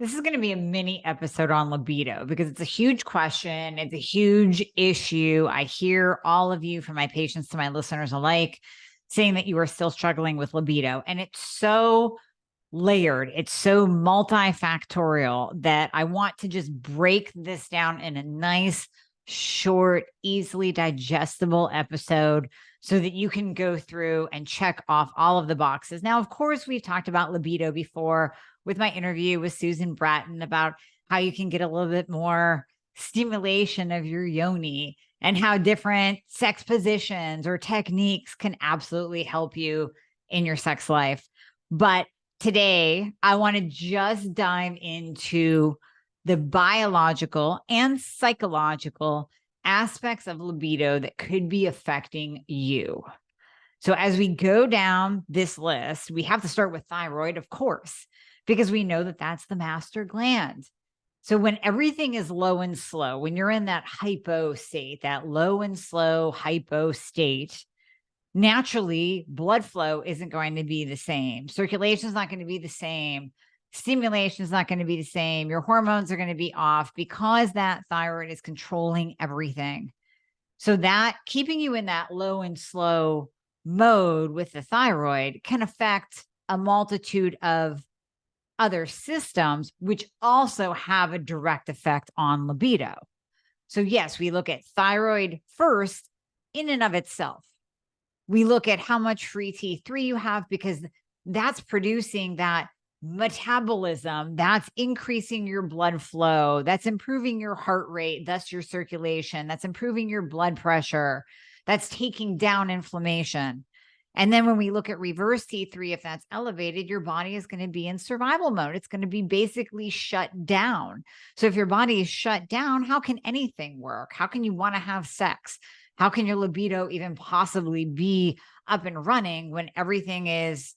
This is going to be a mini episode on libido because it's a huge question. It's a huge issue. I hear all of you, from my patients to my listeners alike, saying that you are still struggling with libido. And it's so layered. It's so multifactorial that I want to just break this down in a nice, short, easily digestible episode so that you can go through and check off all of the boxes. Now, of course, we've talked about libido before with my interview with Susan Bratton about how you can get a little bit more stimulation of your yoni and how different sex positions or techniques can absolutely help you in your sex life. But today, I want to just dive into the biological and psychological aspects of libido that could be affecting you. So as we go down this list, we have to start with thyroid, of course, because we know that that's the master gland. So when everything is low and slow, when you're in that hypo state, that low and slow hypo state, naturally blood flow isn't going to be the same. Circulation is not going to be the same. Stimulation is not going to be the same. Your hormones are going to be off because that thyroid is controlling everything. So that keeping you in that low and slow mode with the thyroid can affect a multitude of other systems, which also have a direct effect on libido. So yes, we look at thyroid first in and of itself. We look at how much free T3 you have because that's producing that metabolism, that's increasing your blood flow, that's improving your heart rate, thus your circulation, that's improving your blood pressure, that's taking down inflammation. And then when we look at reverse T3, if that's elevated, your body is going to be in survival mode. It's going to be basically shut down. So if your body is shut down, how can anything work? How can you want to have sex? How can your libido even possibly be up and running when everything is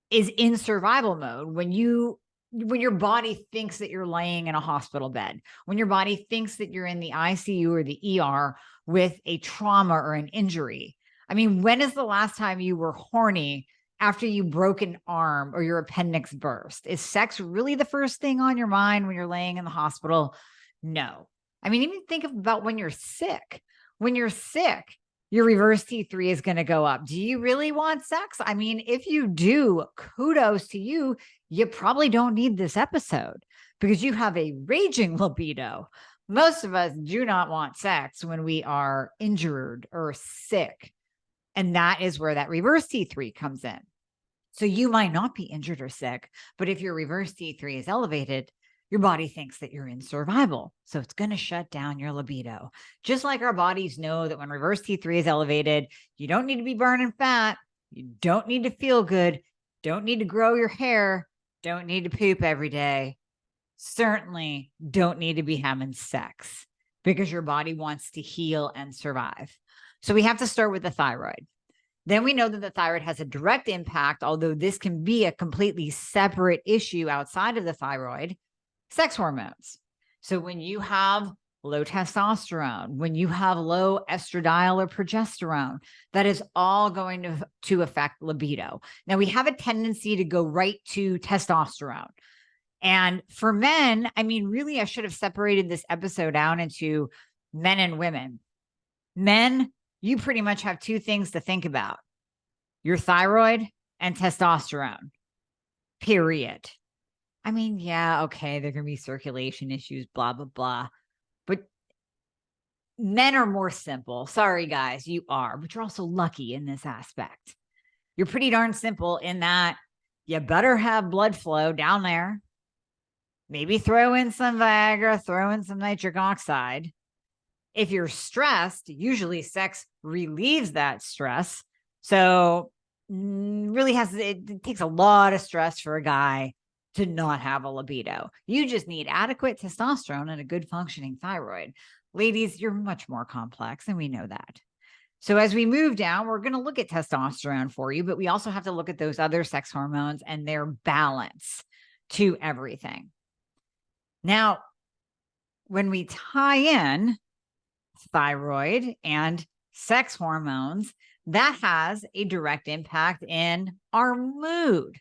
in survival mode? When your body thinks that you're laying in a hospital bed, when your body thinks that you're in the ICU or the ER with a trauma or an injury. I mean, when is the last time you were horny after you broke an arm or your appendix burst? Is sex really the first thing on your mind when you're laying in the hospital? No. I mean, even think about when you're sick. When you're sick, your reverse T3 is going to go up. Do you really want sex? I mean, if you do, kudos to you. You probably don't need this episode because you have a raging libido. Most of us do not want sex when we are injured or sick. And that is where that reverse T3 comes in. So you might not be injured or sick, but if your reverse T3 is elevated, your body thinks that you're in survival. So it's going to shut down your libido. Just like our bodies know that when reverse T3 is elevated, you don't need to be burning fat. You don't need to feel good. Don't need to grow your hair. Don't need to poop every day. Certainly don't need to be having sex because your body wants to heal and survive. So we have to start with the thyroid. Then we know that the thyroid has a direct impact, although this can be a completely separate issue outside of the thyroid, sex hormones. So when you have low testosterone, when you have low estradiol or progesterone, that is all going to affect libido. Now we have a tendency to go right to testosterone. And for men, I mean, really, I should have separated this episode out into men and women. Men, you pretty much have two things to think about: your thyroid and testosterone, period. I mean, yeah, okay, there can be circulation issues, blah, blah, blah. But men are more simple. Sorry, guys, you are, but you're also lucky in this aspect. You're pretty darn simple in that you better have blood flow down there. Maybe throw in some Viagra, throw in some nitric oxide. If you're stressed, usually sex relieves that stress. So really it takes a lot of stress for a guy to not have a libido. You just need adequate testosterone and a good functioning thyroid. Ladies, you're much more complex, and we know that. So as we move down, we're going to look at testosterone for you, but we also have to look at those other sex hormones and their balance to everything. Now, when we tie in thyroid and sex hormones, that has a direct impact in our mood.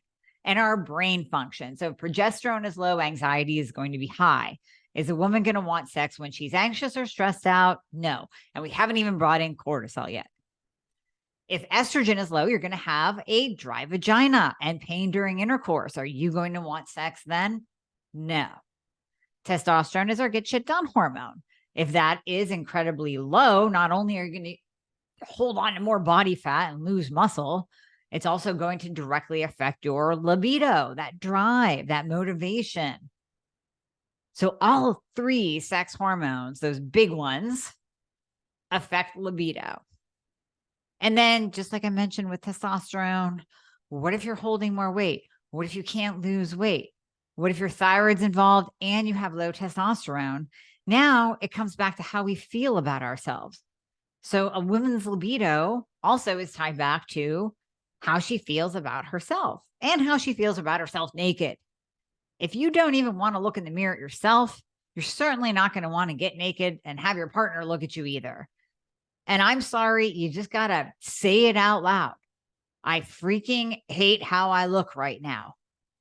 and our brain function. So if progesterone is low, anxiety is going to be high. Is a woman going to want sex when she's anxious or stressed out? No. And we haven't even brought in cortisol yet. If estrogen is low, you're going to have a dry vagina and pain during intercourse. Are you going to want sex then? No. Testosterone is our get shit done hormone. If that is incredibly low, not only are you going to hold on to more body fat and lose muscle, it's also going to directly affect your libido, that drive, that motivation. So all 3 sex hormones, those big ones, affect libido. And then, just like I mentioned with testosterone, what if you're holding more weight? What if you can't lose weight? What if your thyroid's involved and you have low testosterone? Now it comes back to how we feel about ourselves. So a woman's libido also is tied back to how she feels about herself and how she feels about herself naked. If you don't even want to look in the mirror at yourself, you're certainly not going to want to get naked and have your partner look at you either. And I'm sorry, you just got to say it out loud. I freaking hate how I look right now.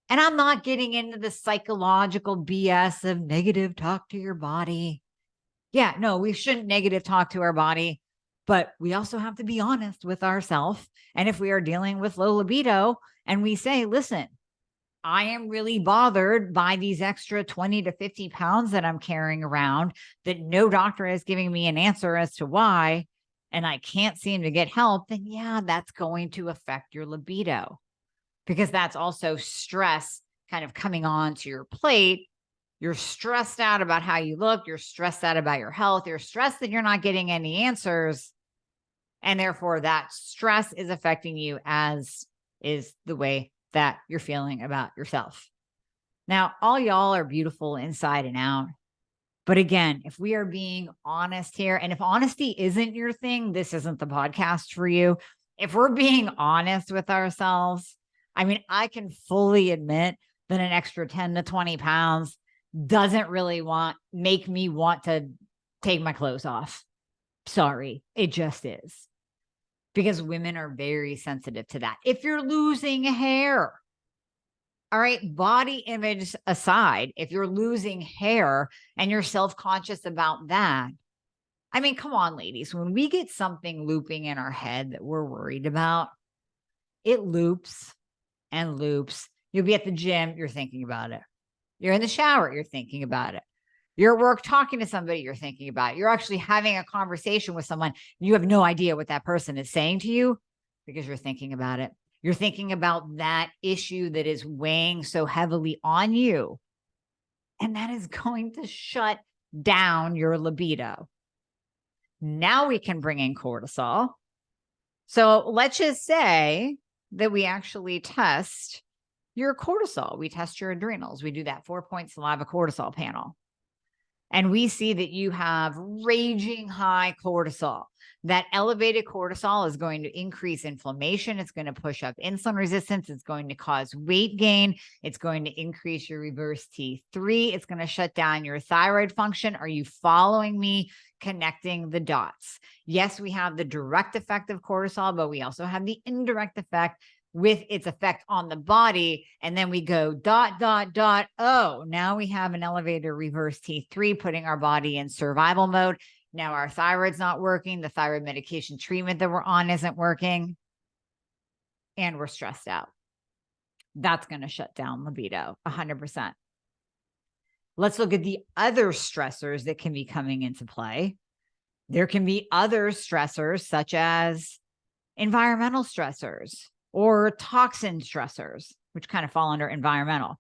And I'm not getting into the psychological BS of negative talk to your body. Yeah, no, we shouldn't negative talk to our body, but we also have to be honest with ourselves. And if we are dealing with low libido and we say, listen, I am really bothered by these extra 20 to 50 pounds that I'm carrying around that no doctor is giving me an answer as to why, and I can't seem to get help, then yeah, that's going to affect your libido, because that's also stress kind of coming onto your plate. You're stressed out about how you look. You're stressed out about your health. You're stressed that you're not getting any answers. And therefore that stress is affecting you, as is the way that you're feeling about yourself. Now, all y'all are beautiful inside and out. But again, if we are being honest here, and if honesty isn't your thing, this isn't the podcast for you. If we're being honest with ourselves, I mean, I can fully admit that an extra 10 to 20 pounds doesn't really make me want to take my clothes off. Sorry, it just is. Because women are very sensitive to that. If you're losing hair, all right, body image aside, if you're losing hair and you're self-conscious about that, I mean, come on, ladies, when we get something looping in our head that we're worried about, it loops and loops. You'll be at the gym, you're thinking about it. You're in the shower, you're thinking about it. You're at work talking to somebody, you're thinking about it. You're actually having a conversation with someone. You have no idea what that person is saying to you because you're thinking about it. You're thinking about that issue that is weighing so heavily on you. And that is going to shut down your libido. Now we can bring in cortisol. So let's just say that we actually test your cortisol. We test your adrenals. We do that 4-point saliva cortisol panel. And we see that you have raging high cortisol. That elevated cortisol is going to increase inflammation. It's going to push up insulin resistance. It's going to cause weight gain. It's going to increase your reverse T3. It's going to shut down your thyroid function. Are you following me? Connecting the dots. Yes, we have the direct effect of cortisol, but we also have the indirect effect with its effect on the body. And then we go ... Oh, now we have an elevated reverse T3 putting our body in survival mode. Now our thyroid's not working. The thyroid medication treatment that we're on isn't working. And we're stressed out. That's going to shut down libido 100%. Let's look at the other stressors that can be coming into play. There can be other stressors such as environmental stressors or toxin stressors, which kind of fall under environmental.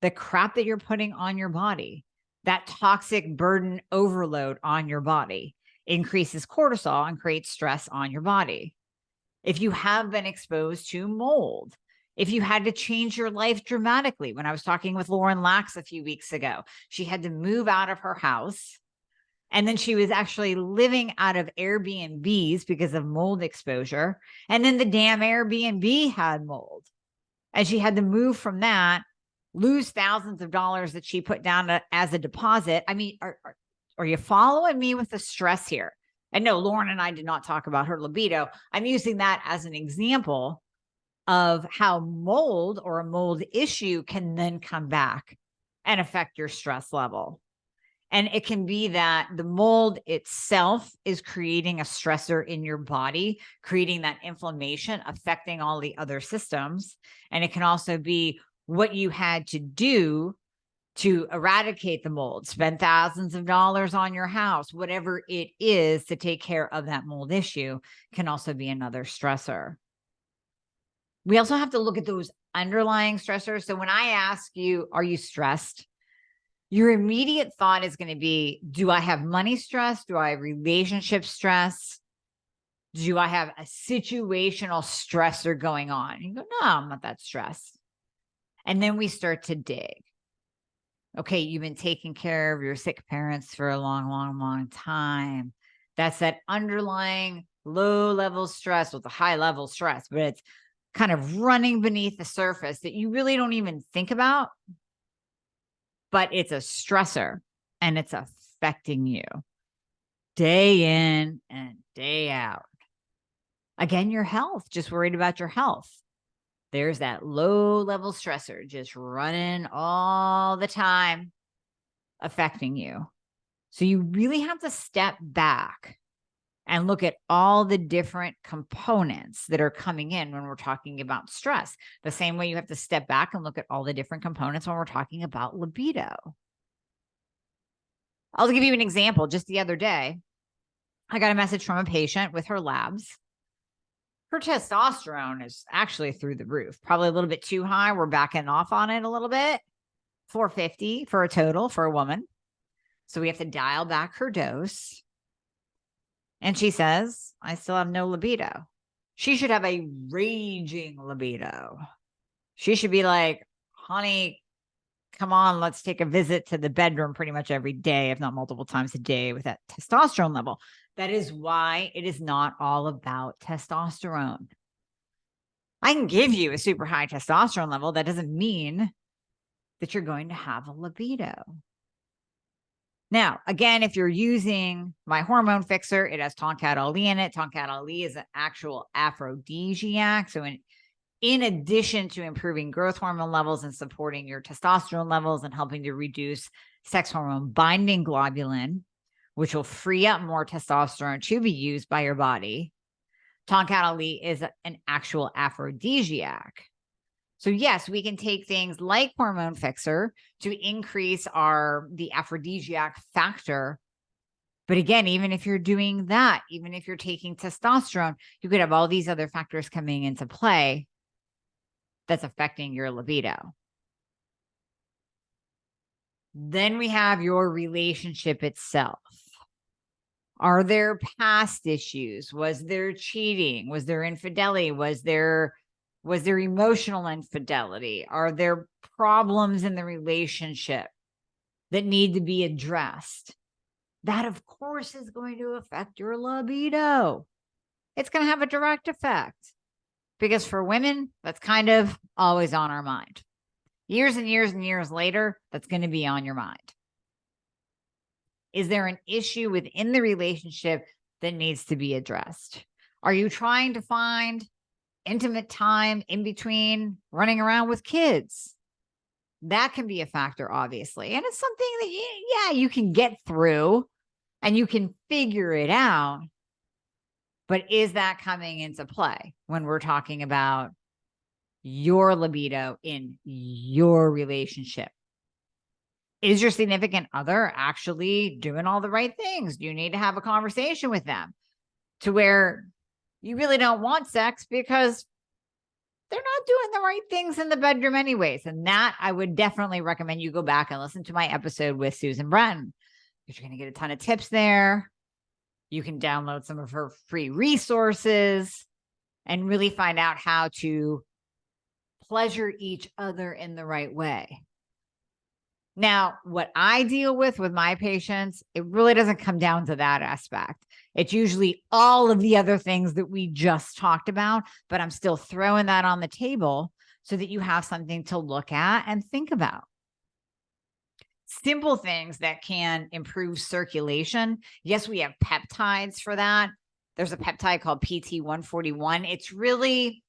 The crap that you're putting on your body, that toxic burden overload on your body increases cortisol and creates stress on your body. If you have been exposed to mold, if you had to change your life dramatically, when I was talking with Lauren Lax a few weeks ago, she had to move out of her house. And then she was actually living out of Airbnbs because of mold exposure. And then the damn Airbnb had mold. And she had to move from that, lose thousands of dollars that she put down as a deposit. I mean, are you following me with the stress here? And no, Lauren and I did not talk about her libido. I'm using that as an example of how mold or a mold issue can then come back and affect your stress level. And it can be that the mold itself is creating a stressor in your body, creating that inflammation, affecting all the other systems. And it can also be what you had to do to eradicate the mold, spend thousands of dollars on your house, whatever it is to take care of that mold issue can also be another stressor. We also have to look at those underlying stressors. So when I ask you, are you stressed? Your immediate thought is going to be, do I have money stress? Do I have relationship stress? Do I have a situational stressor going on? You go, no, I'm not that stressed. And then we start to dig. Okay, you've been taking care of your sick parents for a long, long, long time. That's that underlying low level stress with a high level stress, but it's kind of running beneath the surface that you really don't even think about. But it's a stressor and it's affecting you day in and day out. Again, your health, just worried about your health. There's that low level stressor just running all the time, affecting you. So you really have to step back and look at all the different components that are coming in when we're talking about stress. The same way you have to step back and look at all the different components when we're talking about libido. I'll give you an example. Just the other day, I got a message from a patient with her labs. Her testosterone is actually through the roof, probably a little bit too high. We're backing off on it a little bit. 450 for a total for a woman. So we have to dial back her dose. And she says, I still have no libido. She should have a raging libido. She should be like, honey, come on, let's take a visit to the bedroom pretty much every day, if not multiple times a day with that testosterone level. That is why it is not all about testosterone. I can give you a super high testosterone level. That doesn't mean that you're going to have a libido. Now, again, if you're using my hormone fixer, it has Tonkat Ali in it. Tonkat Ali is an actual aphrodisiac. So in addition to improving growth hormone levels and supporting your testosterone levels and helping to reduce sex hormone binding globulin, which will free up more testosterone to be used by your body, Tonkat Ali is an actual aphrodisiac. So yes, we can take things like hormone fixer to increase the aphrodisiac factor. But again, even if you're doing that, even if you're taking testosterone, you could have all these other factors coming into play that's affecting your libido. Then we have your relationship itself. Are there past issues? Was there cheating? Was there infidelity? Was there emotional infidelity? Are there problems in the relationship that need to be addressed? That, of course, is going to affect your libido. It's going to have a direct effect because for women, that's kind of always on our mind. Years and years and years later, that's going to be on your mind. Is there an issue within the relationship that needs to be addressed? Are you trying to find intimate time in between running around with kids? That can be a factor, obviously. And it's something that, you can get through and you can figure it out. But is that coming into play when we're talking about your libido in your relationship? Is your significant other actually doing all the right things? Do you need to have a conversation with them to where you really don't want sex because they're not doing the right things in the bedroom anyways? And that I would definitely recommend you go back and listen to my episode with Susan Bratton, because you're going to get a ton of tips there. You can download some of her free resources and really find out how to pleasure each other in the right way. Now, what I deal with my patients, it really doesn't come down to that aspect. It's usually all of the other things that we just talked about, but I'm still throwing that on the table so that you have something to look at and think about. Simple things that can improve circulation. Yes, we have peptides for that. There's a peptide called PT141. It's really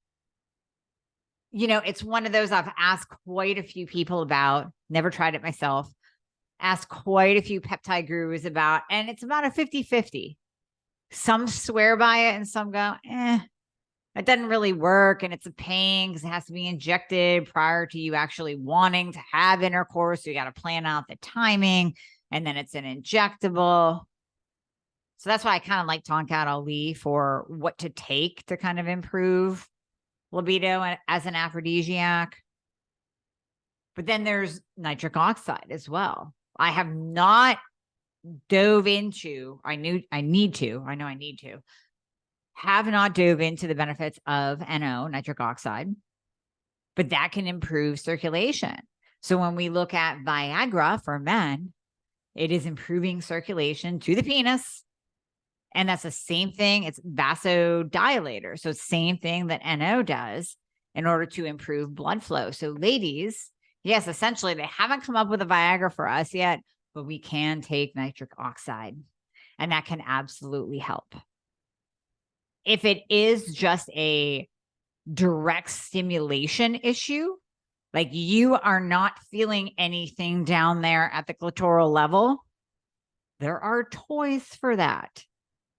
it's one of those I've asked quite a few people about, never tried it myself, asked quite a few peptide gurus about, and it's about a 50-50. Some swear by it and some go, it doesn't really work. And it's a pain because it has to be injected prior to you actually wanting to have intercourse. So you got to plan out the timing, and then it's an injectable. So that's why I kind of like Tonkat Ali for what to take to kind of improve libido as an aphrodisiac. But then there's nitric oxide as well. I have not dove into, I know I need to, have not dove into the benefits of NO, nitric oxide, but that can improve circulation. So when we look at Viagra for men, it is improving circulation to the penis. And that's the same thing. It's vasodilator. So same thing that NO does in order to improve blood flow. So ladies, yes, essentially they haven't come up with a Viagra for us yet, but we can take nitric oxide, and that can absolutely help. If it is just a direct stimulation issue, like you are not feeling anything down there at the clitoral level, there are toys for that.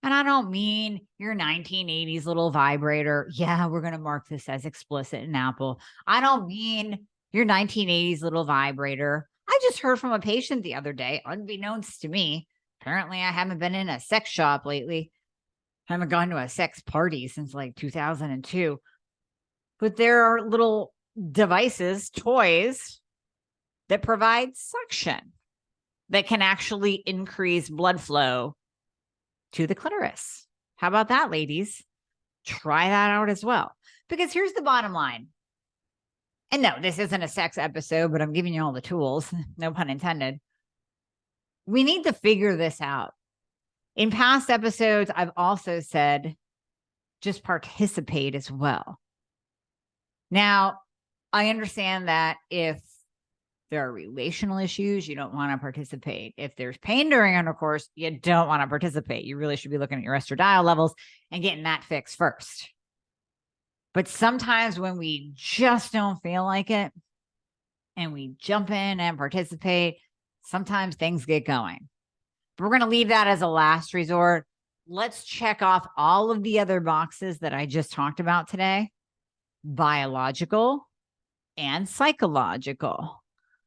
And I don't mean your 1980s little vibrator. Yeah, we're going to mark this as explicit in Apple. I don't mean your 1980s little vibrator. I just heard from a patient the other day, unbeknownst to me. Apparently, I haven't been in a sex shop lately. I haven't gone to a sex party since like 2002. But there are little devices, toys that provide suction that can actually increase blood flow to the clitoris. How about that, ladies? Try that out as well. Because here's the bottom line. And no, this isn't a sex episode, but I'm giving you all the tools. No pun intended. We need to figure this out. In past episodes, I've also said, just participate as well. Now, I understand that if there are relational issues, you don't want to participate. If there's pain during intercourse, you don't want to participate. You really should be looking at your estradiol levels and getting that fixed first. But sometimes when we just don't feel like it and we jump in and participate, sometimes things get going. But we're going to leave that as a last resort. Let's check off all of the other boxes that I just talked about today, biological and psychological.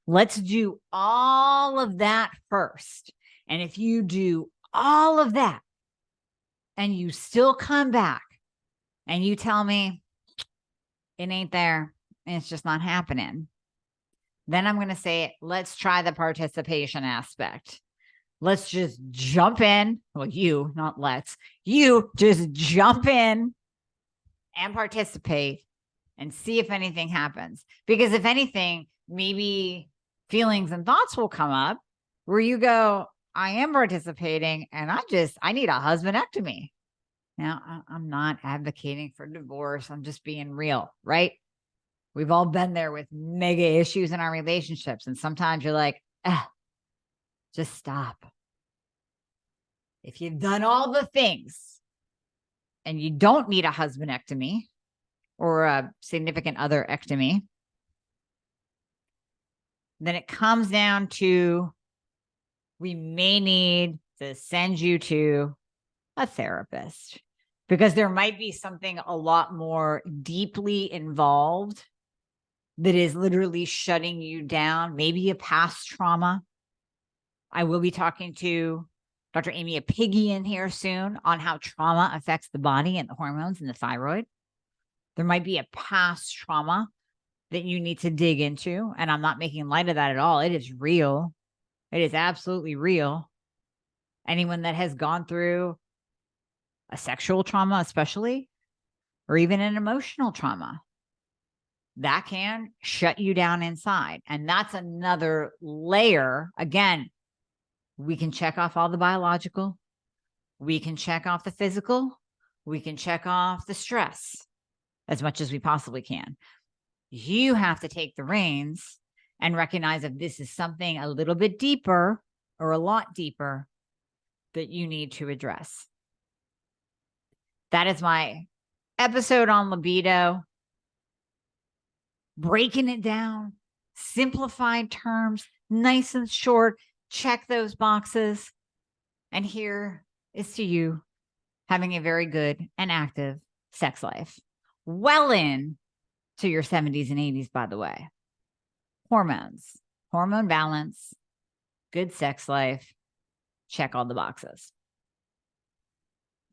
Let's do all of that first. And if you do all of that and you still come back and you tell me it ain't there, it's just not happening, then I'm going to say, let's try the participation aspect. Let's just jump in. Well, you, not let's. You just jump in and participate and see if anything happens. Because if anything, maybe feelings and thoughts will come up where you go, I am participating and I need a husbandectomy. Now, I'm not advocating for divorce. I'm just being real, right? We've all been there with mega issues in our relationships. And sometimes you're like, just stop. If you've done all the things and you don't need a husbandectomy or a significant other ectomy, then it comes down to we may need to send you to a therapist because there might be something a lot more deeply involved that is literally shutting you down, maybe a past trauma. I will be talking to Dr. Amy Apigian here soon on how trauma affects the body and the hormones and the thyroid. There might be a past trauma that you need to dig into. And I'm not making light of that at all. It is real. It is absolutely real. Anyone that has gone through a sexual trauma, especially, or even an emotional trauma, that can shut you down inside. And that's another layer. Again, we can check off all the biological. We can check off the physical. We can check off the stress as much as we possibly can. You have to take the reins and recognize if this is something a little bit deeper or a lot deeper that you need to address. That is my episode on libido. breaking it down, simplified terms, nice and short. Check those boxes. And here is to you having a very good and active sex life. Well in to your 70s and 80s, by the way. Hormones, hormone balance, good sex life. Check all the boxes.